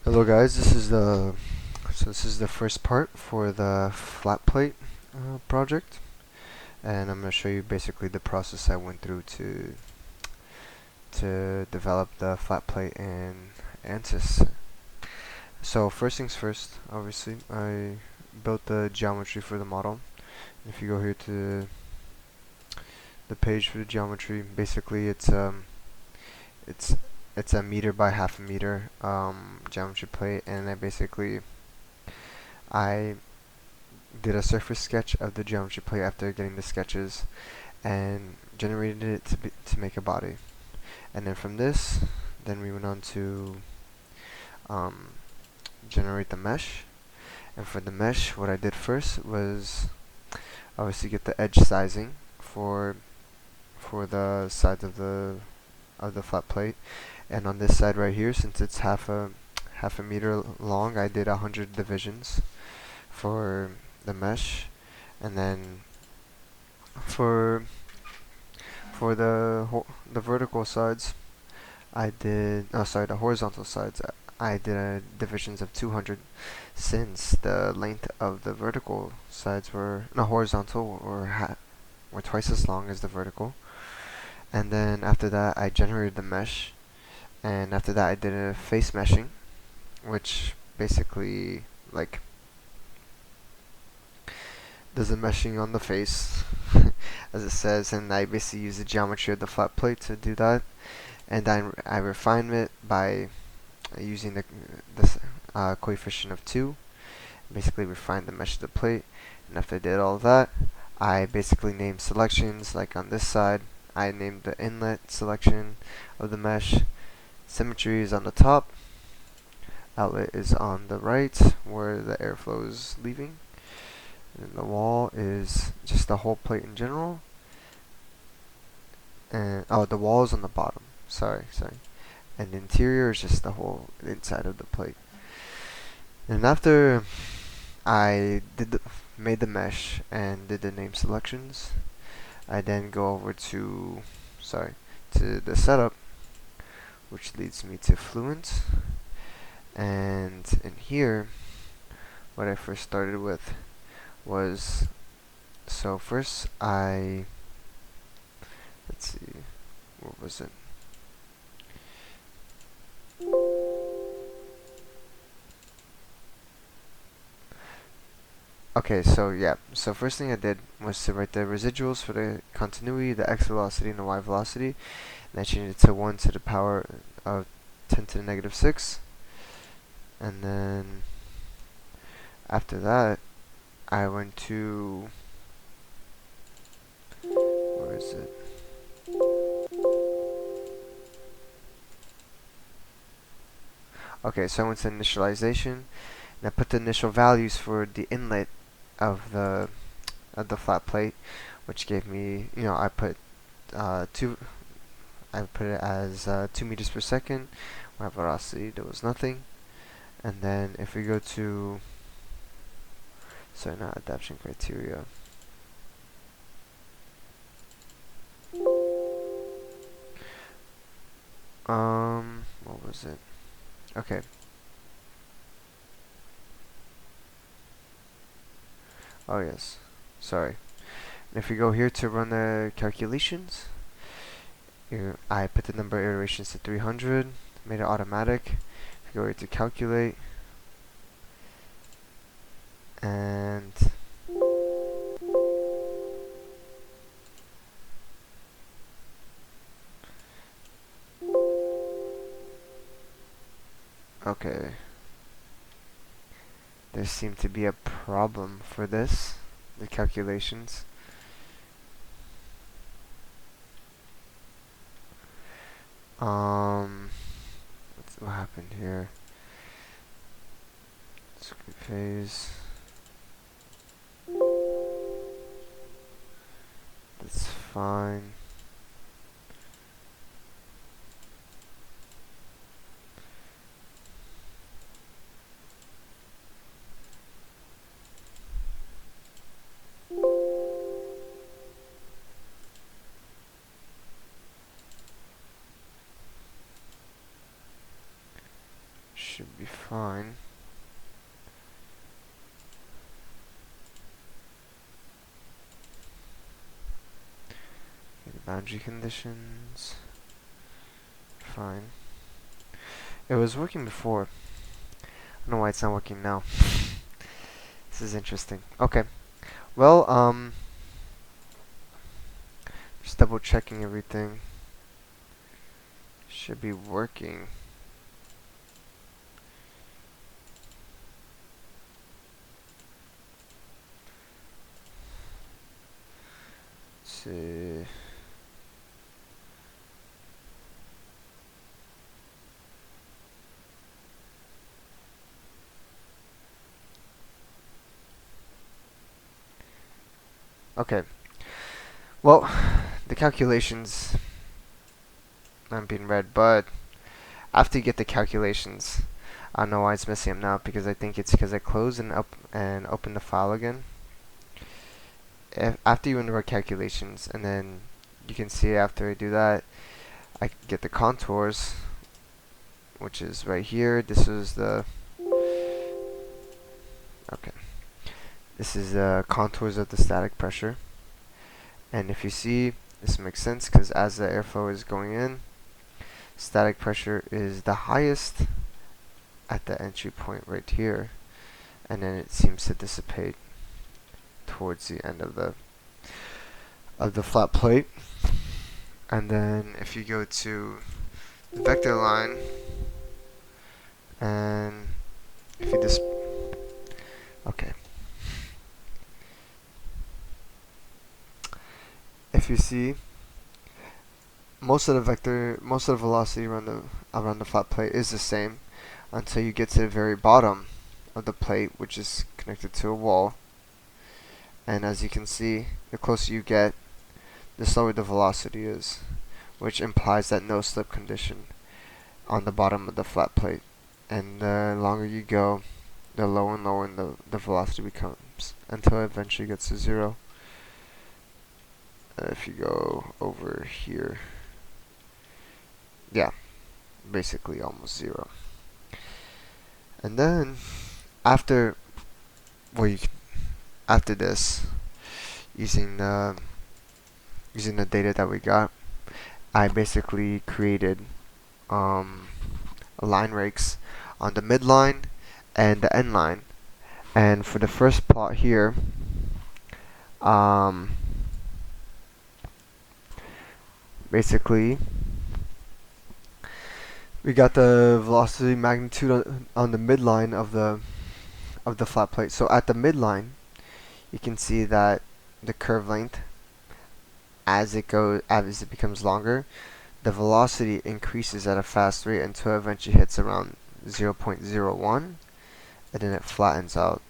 Hello guys, this is the first part for the flat plate project, and I'm going to show you basically the process I went through to develop the flat plate in ANSYS. So first things first, obviously, I built the geometry for the model. If you go here to the page for the geometry, basically it's it's a meter by half a meter geometry plate, and I did a surface sketch of the geometry plate after getting the sketches and generated it to make a body. And then from this, then we went on to um, generate the mesh. And for the mesh, what I did first was obviously get the edge sizing for the sides of the flat plate. And on this side right here, since it's half a meter long, I did 100 divisions for the mesh. And then for the vertical sides, the horizontal sides, I did divisions of 200, since the length of the vertical sides horizontal were twice as long as the vertical. And then after that, I generated the mesh, and after that, I did a face meshing, which basically like does the meshing on the face, as it says, and I basically use the geometry of the flat plate to do that. And then I refine it by using this coefficient of 2. Basically refine the mesh of the plate, and after I did all that, I basically named selections. Like on this side, I named the inlet selection of the mesh. Symmetry is on the top, outlet is on the right where the airflow is leaving, and the wall is just the whole plate in general. And the wall is on the bottom. Sorry. And the interior is just the whole inside of the plate. And after I made the mesh and did the name selections, I then go over to the setup, which leads me to Fluent. And in here, what I first started with was, so first let's see, what was it? Okay, so first thing I did was to write the residuals for the continuity, the x velocity, and the y velocity, and I changed it to 1 to the power of 10 to the negative 6. And then after that, I went to, where is it? Okay, so I went to initialization, and I put the initial values for the inlet of the flat plate, which gave me, I put I put it as 2 meters per second. My velocity, there was nothing. And then if we go to, not adaptation criteria. What was it? Okay. Oh yes, sorry. And if we go here to run the calculations, here I put the number of iterations to 300, made it automatic. If you go here to calculate, and okay, there seemed to be a problem for the calculations. What happened here? Script phase. That's fine. should be fine. Okay, the boundary conditions, fine. It was working before. I don't know why it's not working now. This is interesting. Okay. Well, just double checking everything. Should be working. Let's see. Okay. Well, the calculations aren't being read, but after you get the calculations, I don't know why it's messing up now, because I think it's because I closed and open the file again. After you run the calculations, and then you can see after I do that, I get the contours, which is right here. This is the This is the contours of the static pressure. And if you see, this makes sense because as the airflow is going in, static pressure is the highest at the entry point right here, and then it seems to dissipate towards the end of the flat plate. And then if you go to the vector line, and if you just if you see, most of the velocity around the flat plate is the same until you get to the very bottom of the plate, which is connected to a wall. And as you can see, the closer you get, the slower the velocity is, which implies that no slip condition on the bottom of the flat plate. And the longer you go, the lower and lower the velocity becomes until it eventually gets to zero. If you go over here, yeah, basically almost zero. And then after after this, using the data that we got, I basically created line rakes on the midline and the end line. And for the first plot here, basically we got the velocity magnitude on the midline of the flat plate. So at the midline, you can see that the curve length, as it becomes longer, the velocity increases at a fast rate until it eventually hits around 0.01, and then it flattens out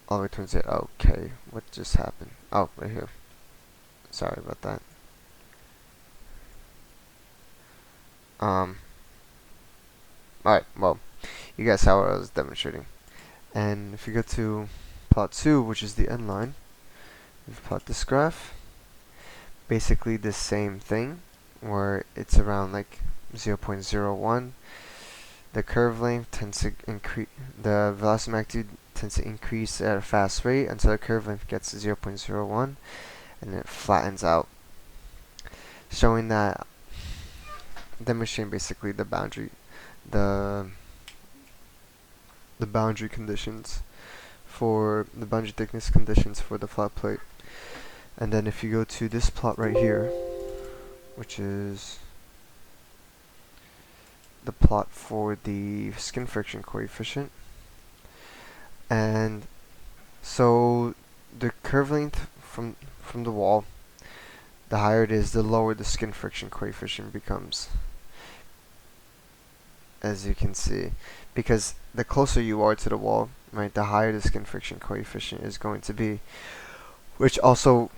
all the way towards it. Okay, what just happened? Oh, right here. Sorry about that. Alright, well, you guys saw what I was demonstrating. And if you go to plot 2, which is the end line, we plot this graph. Basically the same thing, where it's around like 0.01. The curve length tends to increase, the velocity magnitude tends to increase at a fast rate until the curve length gets to 0.01, and it flattens out, showing that, demonstrating basically the boundary conditions for the boundary thickness conditions for the flat plate. And then if you go to this plot right here, which is the plot for the skin friction coefficient, and so the curve length from the wall, the higher it is, the lower the skin friction coefficient becomes, as you can see, because the closer you are to the wall, right, the higher the skin friction coefficient is going to be, which also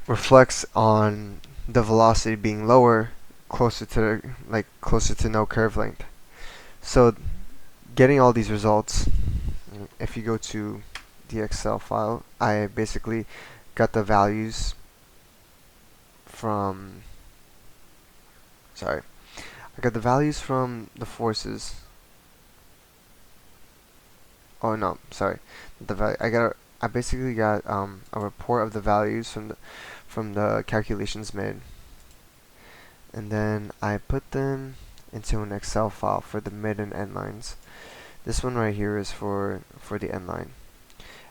reflects on the velocity being lower, closer to no curve length. So getting all these results, if you go to the Excel file, I basically got the values from I got the values from the forces oh no, sorry, the value. I basically got a report of the values from the calculations made, and then I put them into an Excel file for the mid and end lines. This one right here is for the end line.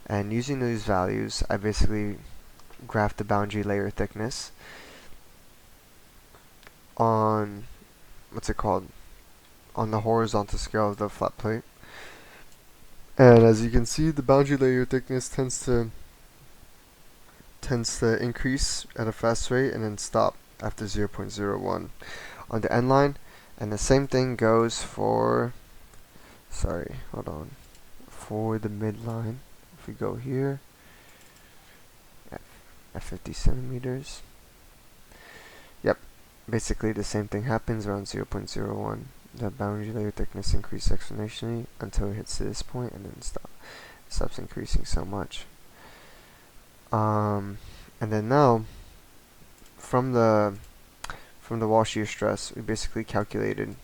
And using these values, I basically graphed the boundary layer thickness on, what's it called, on the horizontal scale of the flat plate. And as you can see, the boundary layer thickness tends to increase at a fast rate and then stop after 0.01 on the end line. And the same thing goes for, sorry, hold on, for the midline. If we go here at 50 centimeters, yep, basically the same thing happens around 0.01. The boundary layer thickness increases exponentially until it hits this point and then stops increasing so much. And then now, from the wall shear stress, we basically calculated.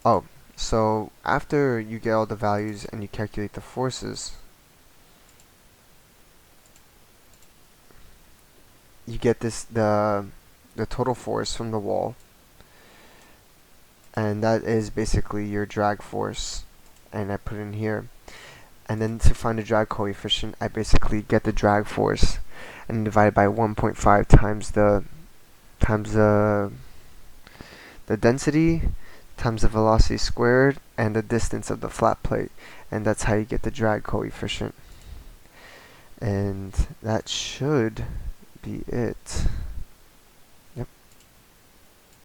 Oh, so after you get all the values and you calculate the forces, you get the total force from the wall, and that is basically your drag force, and I put in here. And then to find the drag coefficient, I basically get the drag force and divide it by 1.5 times the density times the velocity squared and the distance of the flat plate, and that's how you get the drag coefficient. And that should be it.